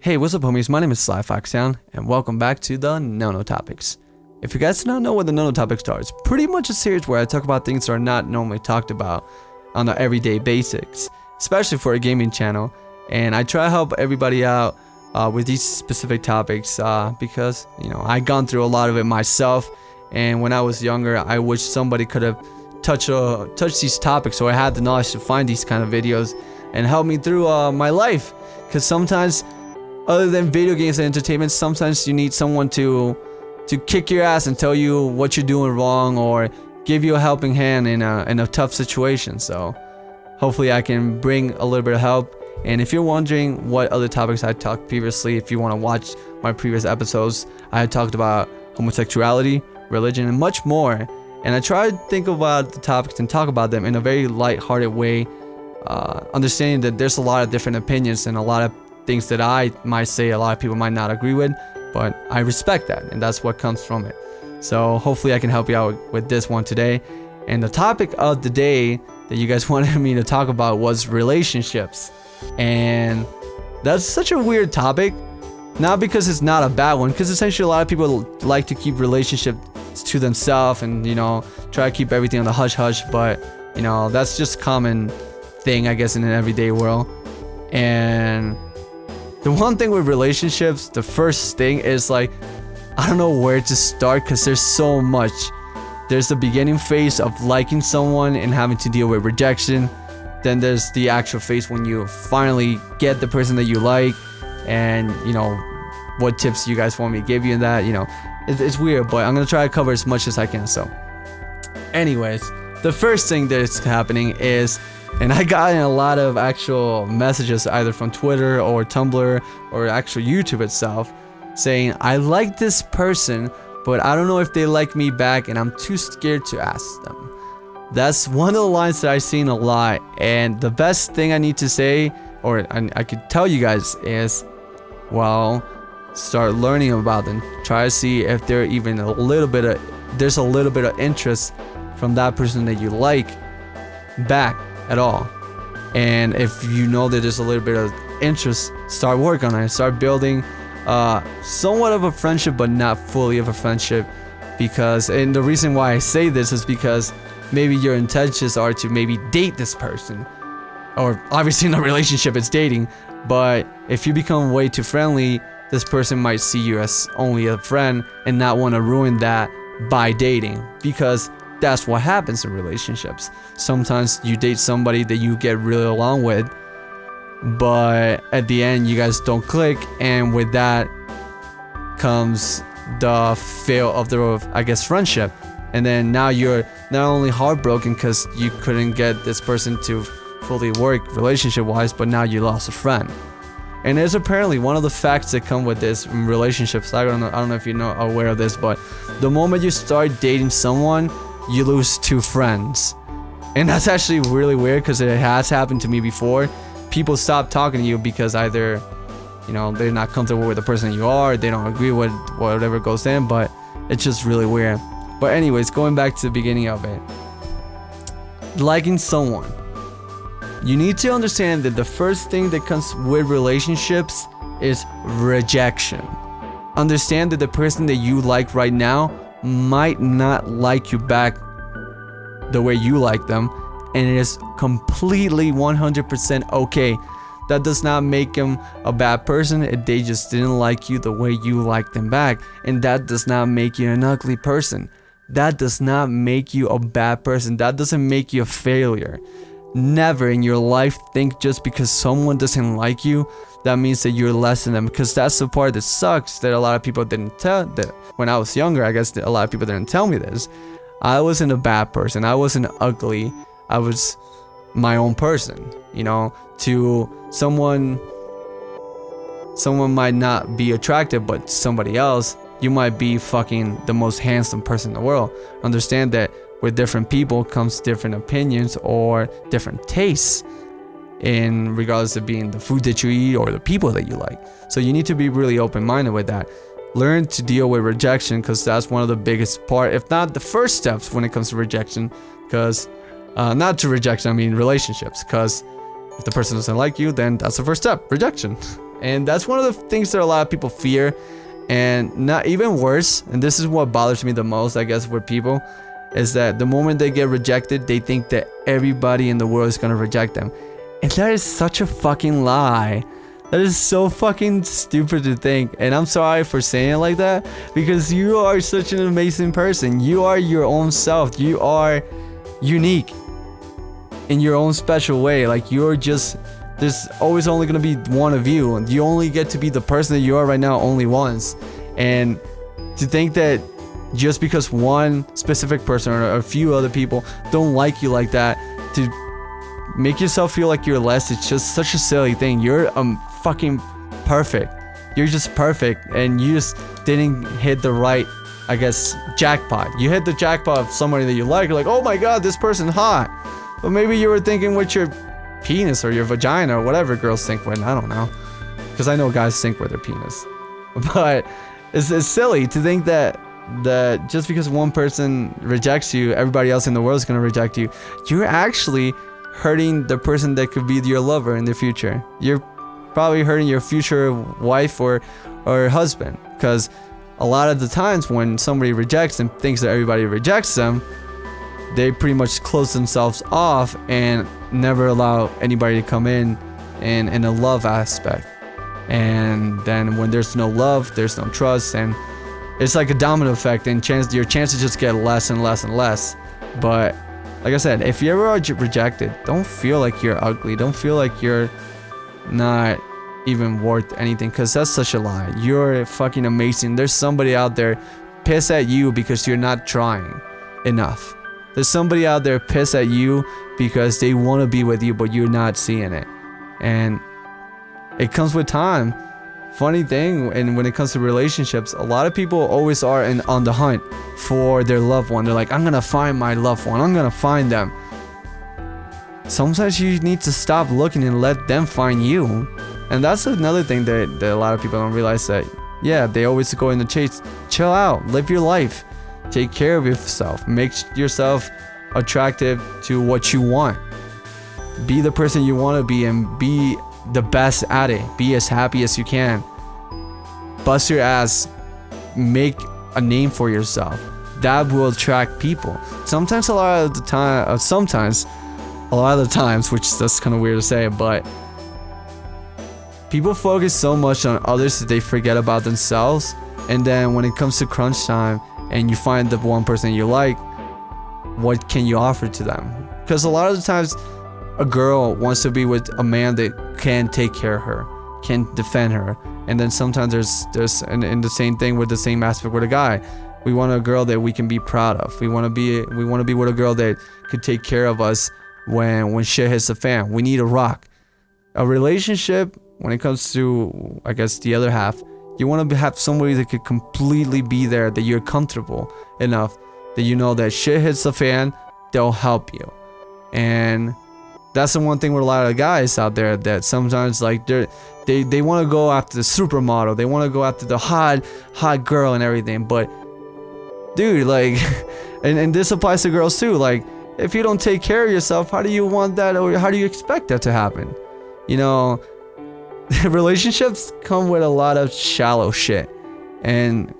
Hey, what's up homies, my name is SlyFoxHound, and welcome back to the No Topics. If you guys do not know what the No Topics are, it's pretty much a series where I talk about things that are not normally talked about on an everyday basis, especially for a gaming channel, and I try to help everybody out with these specific topics because, you know, I've gone through a lot of it myself, and when I was younger, I wish somebody could have touched these topics so I had the knowledge to find these kind of videos and help me through my life, because sometimes other than video games and entertainment, sometimes you need someone to kick your ass and tell you what you're doing wrong, or give you a helping hand in a tough situation. So hopefully I can bring a little bit of help. And if you're wondering what other topics I talked previously, if you want to watch my previous episodes, I had talked about homosexuality, religion, and much more. And I try to think about the topics and talk about them in a very light-hearted way, understanding that there's a lot of different opinions and a lot of things that I might say a lot of people might not agree with, but I respect that, and that's what comes from it. So hopefully I can help you out with this one today. And the topic of the day that you guys wanted me to talk about was relationships. And that's such a weird topic, not because it's not a bad one, because essentially a lot of people like to keep relationships to themselves and, you know, try to keep everything on the hush-hush, but, you know, that's just common thing, I guess, in an everyday world. And the one thing with relationships, the first thing is, like, I don't know where to start because there's so much. There's the beginning phase of liking someone and having to deal with rejection. Then there's the actual phase when you finally get the person that you like, and, you know, what tips you guys want me to give you in that, you know. It's weird, but I'm gonna try to cover as much as I can. So anyways, the first thing that's happening is, and I got in a lot of actual messages either from Twitter or Tumblr or actual YouTube itself saying, I like this person, but I don't know if they like me back and I'm too scared to ask them. That's one of the lines that I've seen a lot, and the best thing I need to say, or I could tell you guys, is, well, start learning about them. Try to see if there's a little bit of interest from that person that you like back at all. And if you know that there's a little bit of interest, start working on it. Start building somewhat of a friendship, but not fully of a friendship. Because, and the reason why I say this is because maybe your intentions are to maybe date this person, or obviously in a relationship it's dating, but if you become way too friendly, this person might see you as only a friend and not want to ruin that by dating, because that's what happens in relationships. Sometimes you date somebody that you get really along with, but at the end you guys don't click, and with that comes the fail of the, I guess, friendship. And then now you're not only heartbroken because you couldn't get this person to fully work relationship wise, but now you lost a friend. And there's apparently one of the facts that come with this in relationships. I don't know if you're aware of this, but the moment you start dating someone, you lose two friends. And that's actually really weird because it has happened to me before. People stop talking to you because either, you know, they're not comfortable with the person you are, they don't agree with whatever goes in, but it's just really weird. But anyways, going back to the beginning of it, liking someone, you need to understand that the first thing that comes with relationships is rejection. Understand that the person that you like right now might not like you back the way you like them, and it is completely 100% okay. That does not make them a bad person. They just didn't like you the way you like them back, and that does not make you an ugly person. That does not make you a bad person. That doesn't make you a failure. Never in your life think just because someone doesn't like you, that means that you're less than them, because that's the part that sucks that a lot of people didn't tell. That when I was younger, I guess a lot of people didn't tell me this. I wasn't a bad person. I wasn't ugly. I was my own person. You know, to someone might not be attractive, but somebody else, you might be fucking the most handsome person in the world. Understand that with different people comes different opinions or different tastes in regards to being the food that you eat or the people that you like. So you need to be really open-minded with that. Learn to deal with rejection, because that's one of the biggest part, if not the first steps when it comes to rejection. Because not to rejection, I mean relationships, because if the person doesn't like you, then that's the first step, rejection. And that's one of the things that a lot of people fear. And not even worse, and this is what bothers me the most, I guess, with people, is that the moment they get rejected, they think that everybody in the world is gonna reject them. And that is such a fucking lie. That is so fucking stupid to think. And I'm sorry for saying it like that, because you are such an amazing person. You are your own self. You are unique in your own special way. Like, you're just, there's always only gonna be one of you, and you only get to be the person that you are right now only once. And to think that just because one specific person or a few other people don't like you like that, to make yourself feel like you're less, it's just such a silly thing. You're fucking perfect. You're just perfect, and you just didn't hit the right, I guess, jackpot. You hit the jackpot of somebody that you like. You're like, oh my god, this person's hot. But maybe you were thinking with your penis or your vagina or whatever girls think with. I don't know, because I know guys think with their penis. But it's silly to think that just because one person rejects you, everybody else in the world is gonna reject you. You're actually hurting the person that could be your lover in the future. You're probably hurting your future wife or husband, because a lot of the times when somebody rejects and thinks that everybody rejects them, they pretty much close themselves off and never allow anybody to come in a love aspect. And then when there's no love, there's no trust, and it's like a domino effect, and your chances just get less and less and less. But like I said, if you ever are rejected, don't feel like you're ugly. Don't feel like you're not even worth anything, because that's such a lie. You're fucking amazing. There's somebody out there pissed at you because you're not trying enough. There's somebody out there pissed at you because they want to be with you, but you're not seeing it. And it comes with time. Funny thing, and when it comes to relationships, a lot of people always are on the hunt for their loved one. They're like, I'm gonna find my loved one. I'm gonna find them. Sometimes you need to stop looking and let them find you. And that's another thing that a lot of people don't realize, that yeah, they always go in the chase. Chill out, live your life, take care of yourself, make yourself attractive to what you want, be the person you want to be, and be the best at it. Be as happy as you can, bust your ass, make a name for yourself. That will attract people. Sometimes a lot of the times, which that's kind of weird to say, but people focus so much on others that they forget about themselves. And then when it comes to crunch time and you find the one person you like, what can you offer to them? Because a lot of the times a girl wants to be with a man that can take care of her, can defend her. And then sometimes there's and the same thing with the same aspect with a guy. We want a girl that we can be proud of. We want to be with a girl that could take care of us when shit hits the fan. We need a rock. A relationship, when it comes to, I guess, the other half, you want to have somebody that could completely be there, that you're comfortable enough, that you know that shit hits the fan, they'll help you. And that's the one thing with a lot of guys out there, that sometimes like they want to go after the supermodel, they want to go after the hot girl and everything. But dude, like, and this applies to girls too. Like, if you don't take care of yourself, how do you want that, or how do you expect that to happen? You know, relationships come with a lot of shallow shit. And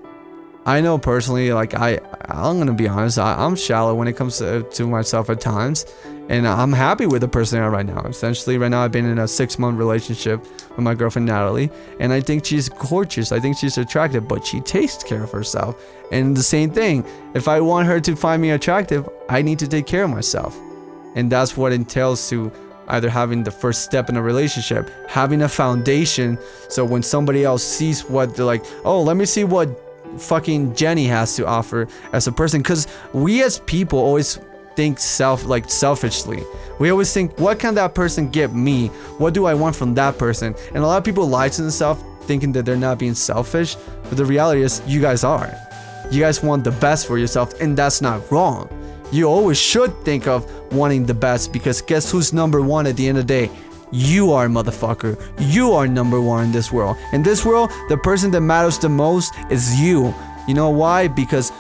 I know personally, like, I'm gonna be honest, I'm shallow when it comes to myself at times. And I'm happy with the person I am right now. Essentially, right now I've been in a 6-month relationship with my girlfriend Natalie, and I think she's gorgeous. I think she's attractive, but she takes care of herself. And the same thing, if I want her to find me attractive, I need to take care of myself. And that's what entails to either having the first step in a relationship, having a foundation, so when somebody else sees what they're like, oh, let me see what fucking Jenny has to offer as a person. Because we as people always think selfishly. We always think, what can that person give me? What do I want from that person? And a lot of people lie to themselves thinking that they're not being selfish, but the reality is you guys are. You guys want the best for yourself, and that's not wrong. You always should think of wanting the best, because guess who's number one at the end of the day? You are, motherfucker. You are number one in this world. In this world, the person that matters the most is you. You know why? Because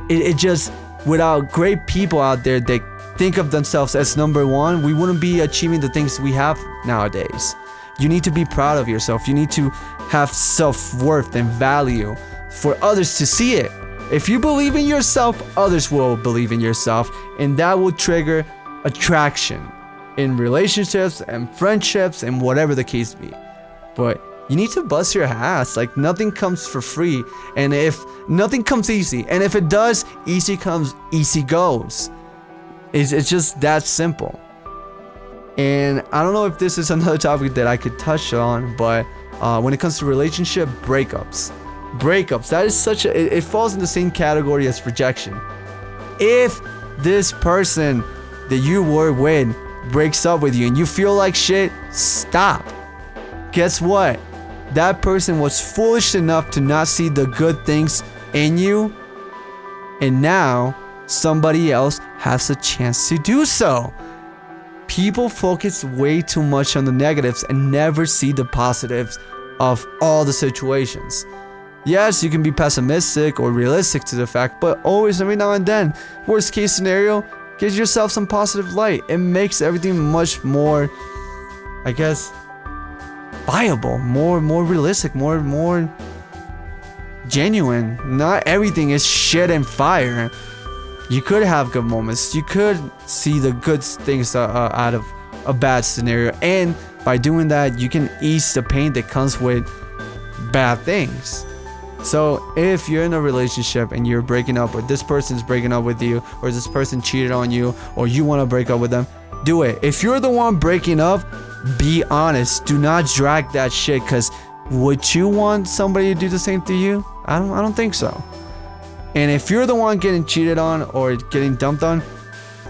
it just, without great people out there that think of themselves as number one, we wouldn't be achieving the things we have nowadays. You need to be proud of yourself. You need to have self-worth and value for others to see it. If you believe in yourself, others will believe in yourself, and that will trigger attraction in relationships and friendships and whatever the case be. But you need to bust your ass. Like, nothing comes for free, and if nothing comes easy, and if it does, easy comes, easy goes. It's just that simple. And I don't know if this is another topic that I could touch on, but when it comes to relationship breakups, that is such a, it falls in the same category as rejection. If this person that you were with breaks up with you and you feel like shit, stop. Guess what? That person was foolish enough to not see the good things in you, and now somebody else has a chance to do so. People focus way too much on the negatives and never see the positives of all the situations. Yes, you can be pessimistic or realistic to the fact, but always, every now and then, worst case scenario, give yourself some positive light. It makes everything much more, I guess, viable, more realistic, more genuine. Not everything is shit and fire. You could have good moments. You could see the good things out of a bad scenario, and by doing that, you can ease the pain that comes with bad things. So if you're in a relationship and you're breaking up, or this person's breaking up with you, or this person cheated on you, or you want to break up with them, do it. If you're the one breaking up, be honest. Do not drag that shit, because would you want somebody to do the same to you? I don't think so. And if you're the one getting cheated on or getting dumped on,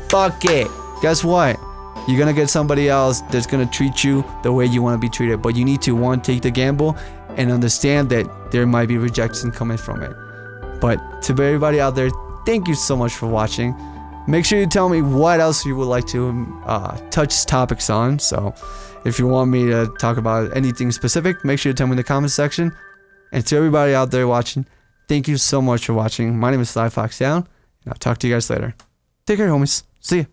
fuck it. Guess what? You're gonna get somebody else that's gonna treat you the way you want to be treated. But you need to, one, take the gamble and understand that there might be rejection coming from it. But to everybody out there, thank you so much for watching. Make sure you tell me what else you would like to touch topics on. So if you want me to talk about anything specific, make sure you tell me in the comment section. And to everybody out there watching, thank you so much for watching. My name is XXSlyFoxHoundXx, and I'll talk to you guys later. Take care, homies. See ya.